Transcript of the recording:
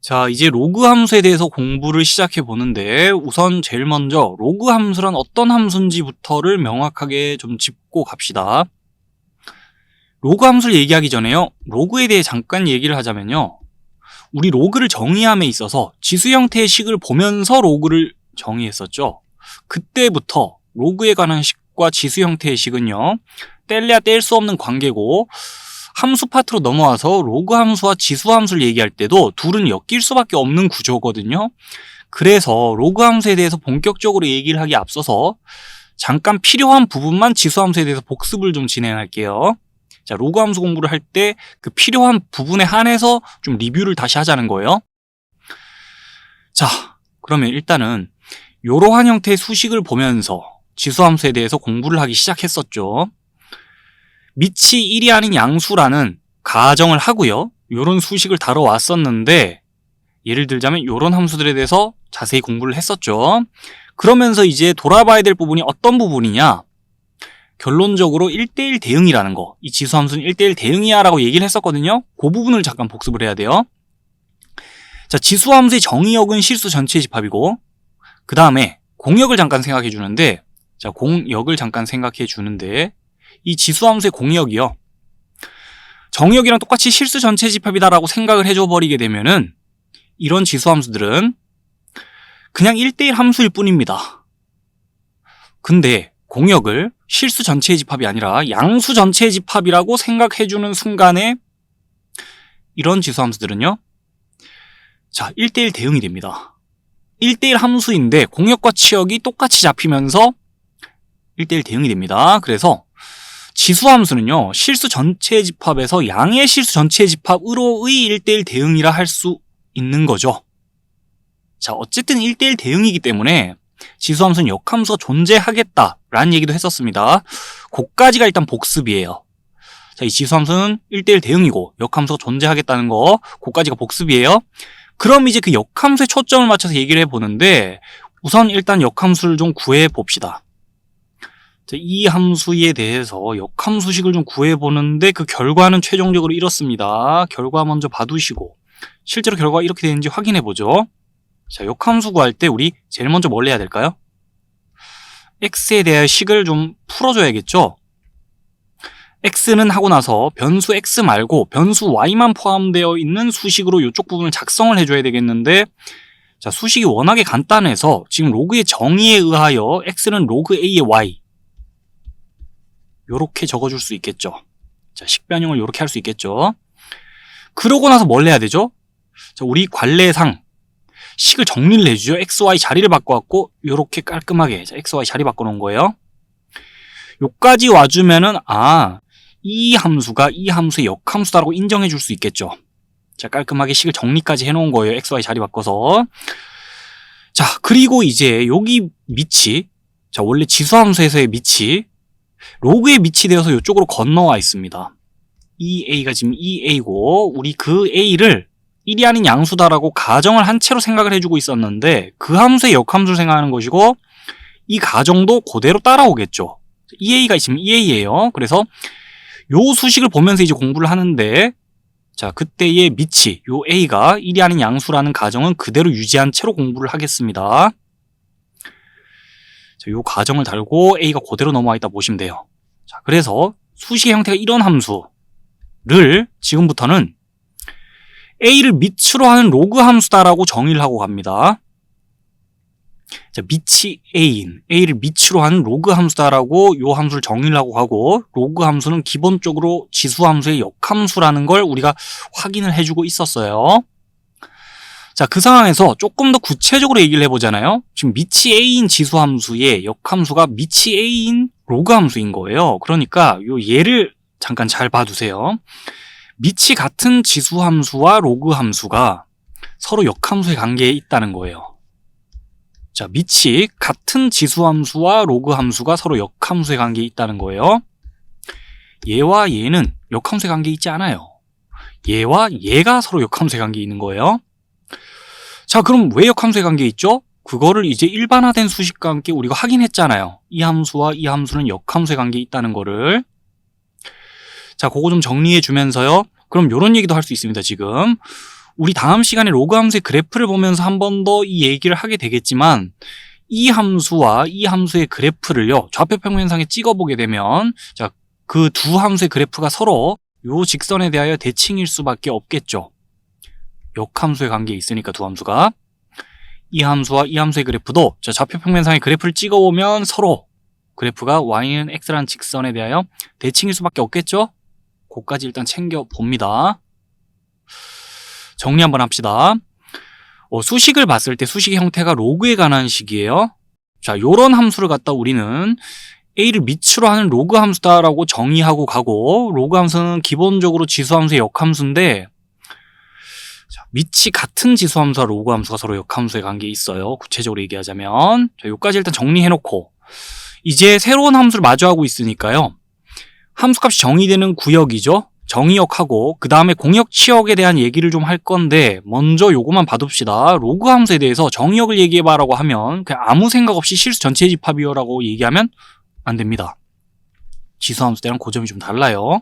자, 이제 로그 함수에 대해서 공부를 시작해 보는데 우선 제일 먼저 로그 함수란 어떤 함수인지부터를 명확하게 좀 짚고 갑시다. 로그 함수를 얘기하기 전에요, 로그에 대해 잠깐 얘기를 하자면요, 우리 로그를 정의함에 있어서 지수 형태의 식을 보면서 로그를 정의했었죠. 그때부터 로그에 관한 식과 지수 형태의 식은요, 뗄래야 뗄 수 없는 관계고, 함수 파트로 넘어와서 로그 함수와 지수 함수를 얘기할 때도 둘은 엮일 수밖에 없는 구조거든요. 그래서 로그 함수에 대해서 본격적으로 얘기를 하기에 앞서서 잠깐 필요한 부분만 지수 함수에 대해서 복습을 좀 진행할게요. 자, 로그 함수 공부를 할 때 그 필요한 부분에 한해서 좀 리뷰를 다시 하자는 거예요. 자, 그러면 일단은 이러한 형태의 수식을 보면서 지수 함수에 대해서 공부를 하기 시작했었죠. 밑이 1이 아닌 양수라는 가정을 하고요, 이런 수식을 다뤄왔었는데, 예를 들자면 이런 함수들에 대해서 자세히 공부를 했었죠. 그러면서 이제 돌아봐야 될 부분이 어떤 부분이냐, 결론적으로 1대1 대응이라는 거, 이 지수 함수는 1대1 대응이야 라고 얘기를 했었거든요. 그 부분을 잠깐 복습을 해야 돼요. 자, 지수 함수의 정의역은 실수 전체의 집합이고, 그 다음에 공역을 잠깐 생각해 주는데, 자, 공역을 잠깐 생각해 주는데, 이 지수 함수의 공역이요, 정의역이랑 똑같이 실수 전체 집합이다라고 생각을 해줘 버리게 되면은 이런 지수 함수들은 그냥 1대1 함수일 뿐입니다. 근데 공역을 실수 전체의 집합이 아니라 양수 전체의 집합이라고 생각해주는 순간에 이런 지수 함수들은요, 자, 1대1 대응이 됩니다. 1대1 함수인데 공역과 치역이 똑같이 잡히면서 1대1 대응이 됩니다. 그래서 지수 함수는요, 실수 전체의 집합에서 양의 실수 전체의 집합으로의 1대1 대응이라 할 수 있는 거죠. 자, 어쨌든 1대1 대응이기 때문에 지수 함수는 역함수가 존재하겠다라는 얘기도 했었습니다. 그까지가 일단 복습이에요. 자, 이 지수 함수는 1대1 대응이고 역함수가 존재하겠다는 거, 그까지가 복습이에요. 그럼 이제 그 역함수에 초점을 맞춰서 얘기를 해보는데, 우선 일단 역함수를 좀 구해 봅시다. 자, 이 함수에 대해서 역함수식을 좀 구해보는데 그 결과는 최종적으로 이렇습니다. 결과 먼저 봐두시고 실제로 결과가 이렇게 되는지 확인해보죠. 자, 역함수 구할 때 우리 제일 먼저 뭘 해야 될까요? x에 대한 식을 좀 풀어줘야겠죠. x는 하고 나서 변수 x 말고 변수 y만 포함되어 있는 수식으로 이쪽 부분을 작성을 해줘야 되겠는데, 자, 수식이 워낙에 간단해서 지금 로그의 정의에 의하여 x는 로그 a의 y 요렇게 적어줄 수 있겠죠. 자, 식변형을 요렇게 할 수 있겠죠. 그러고 나서 뭘 해야 되죠? 자, 우리 관례상 식을 정리를 해주죠. x, y 자리를 바꿔갖고 요렇게 깔끔하게, 자, x, y 자리 바꿔놓은 거예요. 요까지 와주면은 이 함수가 이 함수의 역함수다라고 인정해 줄 수 있겠죠. 자, 깔끔하게 식을 정리까지 해놓은 거예요. x, y 자리 바꿔서. 자, 그리고 이제 여기 밑이, 자, 원래 지수함수에서의 밑이 로그의 밑이 되어서 이쪽으로 건너와 있습니다. 이 a가 지금 이 a고, 우리 그 a를 1이 아닌 양수다라고 가정을 한 채로 생각을 해주고 있었는데, 그 함수의 역함수를 생각하는 것이고, 이 가정도 그대로 따라오겠죠. 이 a가 지금 이 a예요. 그래서 요 수식을 보면서 이제 공부를 하는데, 자, 그때의 밑이 요 a가 1이 아닌 양수라는 가정은 그대로 유지한 채로 공부를 하겠습니다. 자, 요 가정을 달고 a가 그대로 넘어와 있다 보시면 돼요. 자, 그래서 수식의 형태가 이런 함수를 지금부터는 a를 밑으로 하는 로그 함수다라고 정의를 하고 갑니다. 자, 밑이 a인 a를 밑으로 하는 로그 함수다라고 요 함수를 정의를 하고 가고, 로그 함수는 기본적으로 지수 함수의 역함수라는 걸 우리가 확인을 해주고 있었어요. 자, 그 상황에서 조금 더 구체적으로 얘기를 해보잖아요. 지금 밑이 a인 지수 함수의 역함수가 밑이 a인 로그 함수인 거예요. 그러니까 요 예를 잠깐 잘 봐두세요. 밑이 같은 지수 함수와 로그 함수가 서로 역함수의 관계에 있다는 거예요. 자, 밑이 같은 지수 함수와 로그 함수가 서로 역함수의 관계에 있다는 거예요. 얘와 얘는 역함수의 관계에 있지 않아요. 얘와 얘가 서로 역함수의 관계에 있는 거예요. 자, 그럼 왜 역함수의 관계에 있죠? 그거를 이제 일반화된 수식과 함께 우리가 확인했잖아요. 이 함수와 이 함수는 역함수의 관계에 있다는 거를. 자, 그거 좀 정리해 주면서요, 그럼 이런 얘기도 할 수 있습니다. 지금 우리 다음 시간에 로그 함수의 그래프를 보면서 한 번 더 이 얘기를 하게 되겠지만 이 함수와 이 함수의 그래프를요, 좌표 평면상에 찍어보게 되면 자, 그 두 함수의 그래프가 서로 요 직선에 대하여 대칭일 수밖에 없겠죠. 역함수의 관계에 있으니까 두 함수가. 이 함수와 이 함수의 그래프도 자, 좌표 평면상에 그래프를 찍어보면 서로 그래프가 y는 x라는 직선에 대하여 대칭일 수밖에 없겠죠. 그거까지 일단 챙겨봅니다. 정리 한번 합시다. 수식을 봤을 때 수식의 형태가 로그에 관한 식이에요. 자, 요런 함수를 갖다 우리는 a를 밑으로 하는 로그 함수다라고 정의하고 가고, 로그 함수는 기본적으로 지수함수의 역함수인데, 자, 밑이 같은 지수함수와 로그 함수가 서로 역함수의 관계에 있어요. 구체적으로 얘기하자면. 자, 요까지 일단 정리해놓고, 이제 새로운 함수를 마주하고 있으니까요. 함수값이 정의되는 구역이죠. 정의역하고 그 다음에 공역치역에 대한 얘기를 좀 할 건데, 먼저 요거만 봐둡시다. 로그 함수에 대해서 정의역을 얘기해봐라고 하면 그냥 아무 생각 없이 실수 전체 집합이요 라고 얘기하면 안 됩니다. 지수함수 때랑 그 점이 좀 달라요.